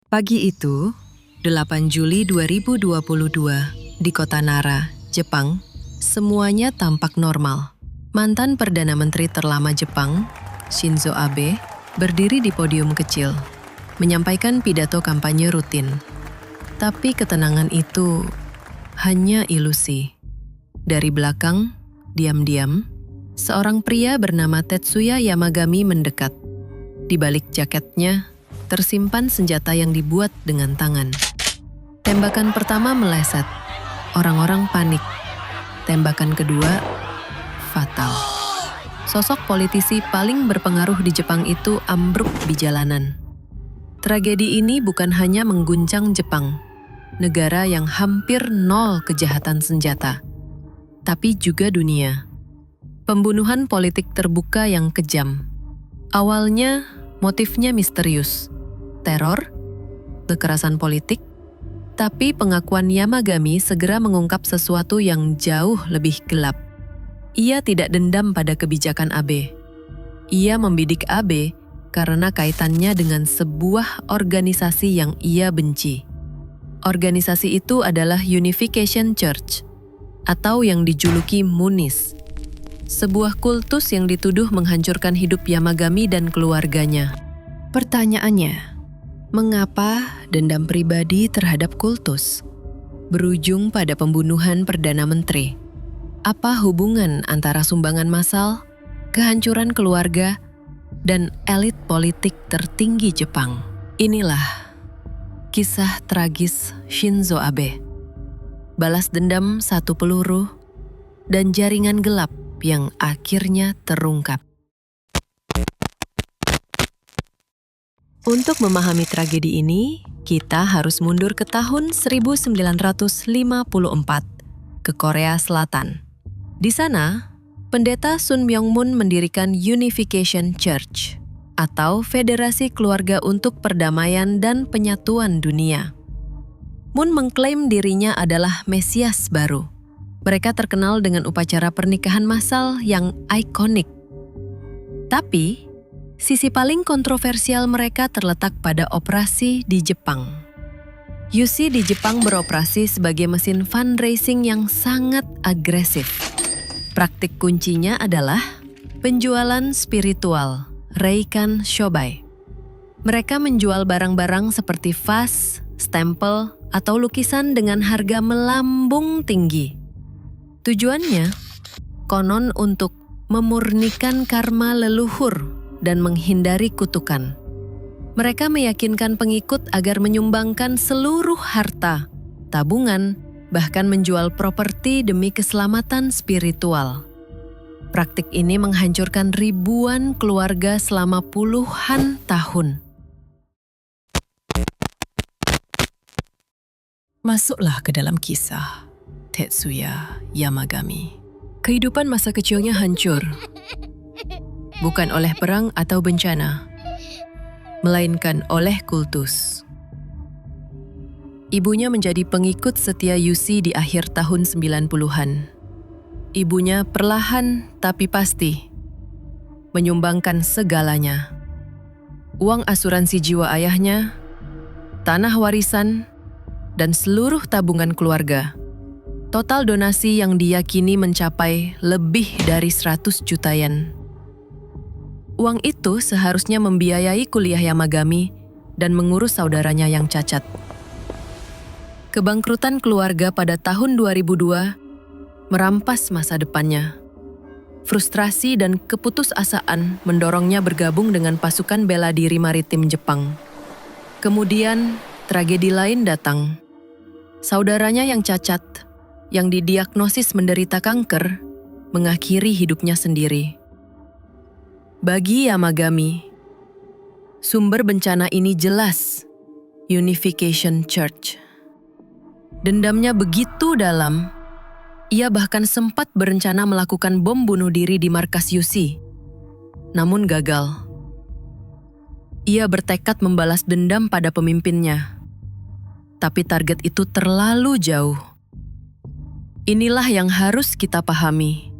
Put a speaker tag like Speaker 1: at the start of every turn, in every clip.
Speaker 1: Pagi itu, 8 Juli 2022, di kota Nara, Jepang, semuanya tampak normal. Mantan Perdana Menteri terlama Jepang, Shinzo Abe, berdiri di podium kecil, menyampaikan pidato kampanye rutin. Tapi ketenangan itu hanya ilusi. Dari belakang, diam-diam, seorang pria bernama Tetsuya Yamagami mendekat. Di balik jaketnya, tersimpan senjata yang dibuat dengan tangan. Tembakan pertama meleset. Orang-orang panik. Tembakan kedua, fatal. Sosok politisi paling berpengaruh di Jepang itu ambruk di jalanan. Tragedi ini bukan hanya mengguncang Jepang, negara yang hampir nol kejahatan senjata, tapi juga dunia. Pembunuhan politik terbuka yang kejam. Awalnya, motifnya misterius. Teror, kekerasan politik, tapi pengakuan Yamagami segera mengungkap sesuatu yang jauh lebih gelap. Ia tidak dendam pada kebijakan Abe. Ia membidik Abe karena kaitannya dengan sebuah organisasi yang ia benci. Organisasi itu adalah Unification Church, atau yang dijuluki Munis. Sebuah kultus yang dituduh menghancurkan hidup Yamagami dan keluarganya. Pertanyaannya, mengapa dendam pribadi terhadap kultus berujung pada pembunuhan Perdana Menteri? Apa hubungan antara sumbangan massal, kehancuran keluarga, dan elit politik tertinggi Jepang? Inilah kisah tragis Shinzo Abe. Balas dendam satu peluru dan jaringan gelap yang akhirnya terungkap. Untuk memahami tragedi ini, kita harus mundur ke tahun 1954, ke Korea Selatan. Di sana, pendeta Sun Myung-moon mendirikan Unification Church, atau Federasi Keluarga untuk Perdamaian dan Penyatuan Dunia. Moon mengklaim dirinya adalah Mesias baru. Mereka terkenal dengan upacara pernikahan massal yang ikonik. Tapi, sisi paling kontroversial mereka terletak pada operasi di Jepang. UC di Jepang beroperasi sebagai mesin fundraising yang sangat agresif. Praktik kuncinya adalah penjualan spiritual, Reikan Shobai. Mereka menjual barang-barang seperti vas, stempel, atau lukisan dengan harga melambung tinggi. Tujuannya, konon untuk memurnikan karma leluhur dan menghindari kutukan. Mereka meyakinkan pengikut agar menyumbangkan seluruh harta, tabungan, bahkan menjual properti demi keselamatan spiritual. Praktik ini menghancurkan ribuan keluarga selama puluhan tahun. Masuklah ke dalam kisah Tetsuya Yamagami. Kehidupan masa kecilnya hancur. Bukan oleh perang atau bencana, melainkan oleh kultus. Ibunya menjadi pengikut setia UC di akhir tahun 90-an. Ibunya perlahan tapi pasti menyumbangkan segalanya. Uang asuransi jiwa ayahnya, tanah warisan, dan seluruh tabungan keluarga. Total donasi yang diyakini mencapai lebih dari 100 juta yen. Uang itu seharusnya membiayai kuliah Yamagami dan mengurus saudaranya yang cacat. Kebangkrutan keluarga pada tahun 2002 merampas masa depannya. Frustrasi dan keputusasaan mendorongnya bergabung dengan pasukan bela diri maritim Jepang. Kemudian, tragedi lain datang. Saudaranya yang cacat, yang didiagnosis menderita kanker, mengakhiri hidupnya sendiri. Bagi Yamagami, sumber bencana ini jelas Unification Church. Dendamnya begitu dalam, ia bahkan sempat berencana melakukan bom bunuh diri di markas UC. Namun gagal. Ia bertekad membalas dendam pada pemimpinnya. Tapi target itu terlalu jauh. Inilah yang harus kita pahami.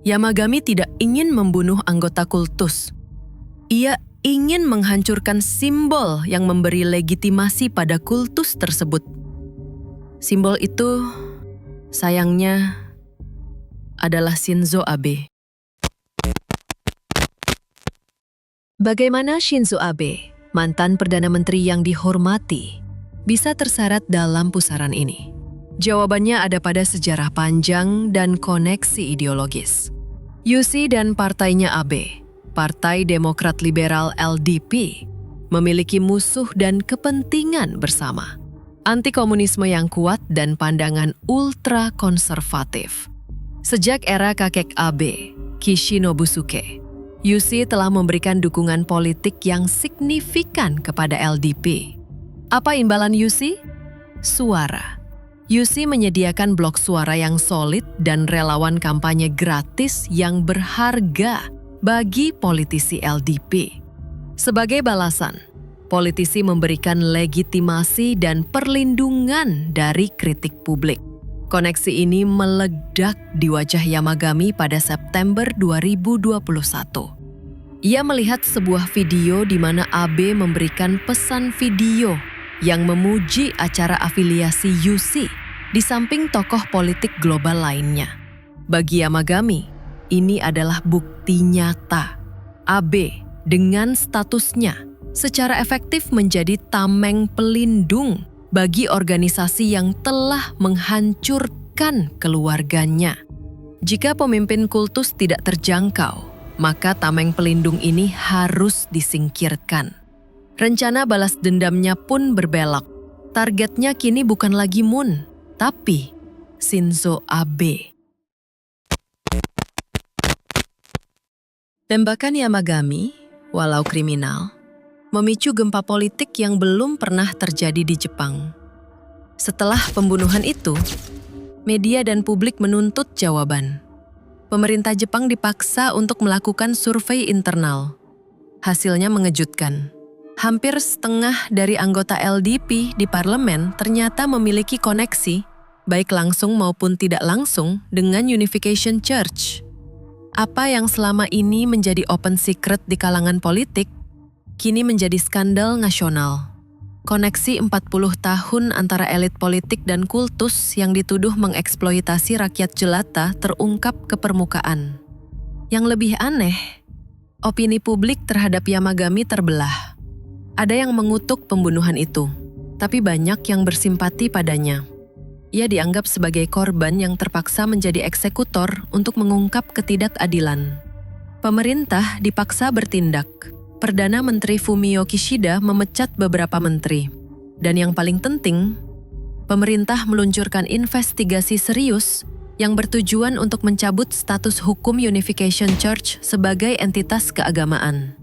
Speaker 1: Yamagami tidak ingin membunuh anggota kultus. Ia ingin menghancurkan simbol yang memberi legitimasi pada kultus tersebut. Simbol itu, sayangnya, adalah Shinzo Abe. Bagaimana Shinzo Abe, mantan Perdana Menteri yang dihormati, bisa terseret dalam pusaran ini? Jawabannya ada pada sejarah panjang dan koneksi ideologis. Yushi dan partainya Abe, Partai Demokrat Liberal LDP, memiliki musuh dan kepentingan bersama. Anti-komunisme yang kuat dan pandangan ultra-konservatif. Sejak era kakek Abe, Kishi Nobusuke, Yushi telah memberikan dukungan politik yang signifikan kepada LDP. Apa imbalan Yushi? Suara. Yushi menyediakan blok suara yang solid dan relawan kampanye gratis yang berharga bagi politisi LDP. Sebagai balasan, politisi memberikan legitimasi dan perlindungan dari kritik publik. Koneksi ini meledak di wajah Yamagami pada September 2021. Ia melihat sebuah video di mana Abe memberikan pesan video yang memuji acara afiliasi Yushi di samping tokoh politik global lainnya. Bagi Yamagami, ini adalah bukti nyata. Abe dengan statusnya secara efektif menjadi tameng pelindung bagi organisasi yang telah menghancurkan keluarganya. Jika pemimpin kultus tidak terjangkau, maka tameng pelindung ini harus disingkirkan. Rencana balas dendamnya pun berbelok. Targetnya kini bukan lagi Moon, tapi Shinzo Abe. Tembakan Yamagami, walau kriminal, memicu gempa politik yang belum pernah terjadi di Jepang. Setelah pembunuhan itu, media dan publik menuntut jawaban. Pemerintah Jepang dipaksa untuk melakukan survei internal. Hasilnya mengejutkan. Hampir setengah dari anggota LDP di parlemen ternyata memiliki koneksi, baik langsung maupun tidak langsung, dengan Unification Church. Apa yang selama ini menjadi open secret di kalangan politik, kini menjadi skandal nasional. Koneksi 40 tahun antara elit politik dan kultus yang dituduh mengeksploitasi rakyat jelata terungkap ke permukaan. Yang lebih aneh, opini publik terhadap Yamagami terbelah. Ada yang mengutuk pembunuhan itu, tapi banyak yang bersimpati padanya. Ia dianggap sebagai korban yang terpaksa menjadi eksekutor untuk mengungkap ketidakadilan. Pemerintah dipaksa bertindak. Perdana Menteri Fumio Kishida memecat beberapa menteri. Dan yang paling penting, pemerintah meluncurkan investigasi serius yang bertujuan untuk mencabut status hukum Unification Church sebagai entitas keagamaan.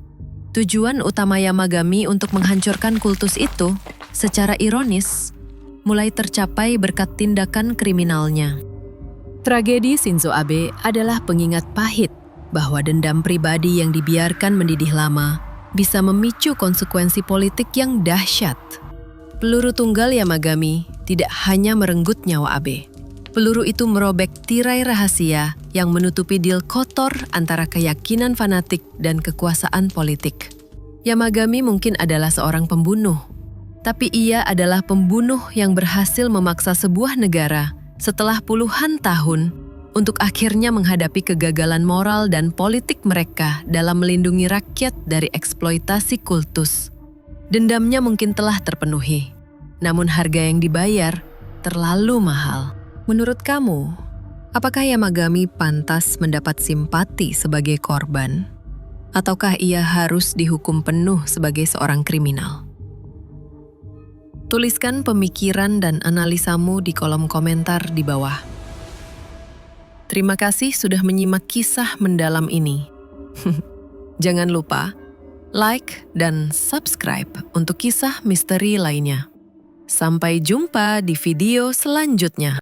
Speaker 1: Tujuan utama Yamagami untuk menghancurkan kultus itu, secara ironis, mulai tercapai berkat tindakan kriminalnya. Tragedi Shinzo Abe adalah pengingat pahit bahwa dendam pribadi yang dibiarkan mendidih lama bisa memicu konsekuensi politik yang dahsyat. Peluru tunggal Yamagami tidak hanya merenggut nyawa Abe. Peluru itu merobek tirai rahasia yang menutupi deal kotor antara keyakinan fanatik dan kekuasaan politik. Yamagami mungkin adalah seorang pembunuh, tapi ia adalah pembunuh yang berhasil memaksa sebuah negara setelah puluhan tahun untuk akhirnya menghadapi kegagalan moral dan politik mereka dalam melindungi rakyat dari eksploitasi kultus. Dendamnya mungkin telah terpenuhi, namun harga yang dibayar terlalu mahal. Menurut kamu, apakah Yamagami pantas mendapat simpati sebagai korban? Ataukah ia harus dihukum penuh sebagai seorang kriminal? Tuliskan pemikiran dan analisamu di kolom komentar di bawah. Terima kasih sudah menyimak kisah mendalam ini. Jangan lupa like dan subscribe untuk kisah misteri lainnya. Sampai jumpa di video selanjutnya.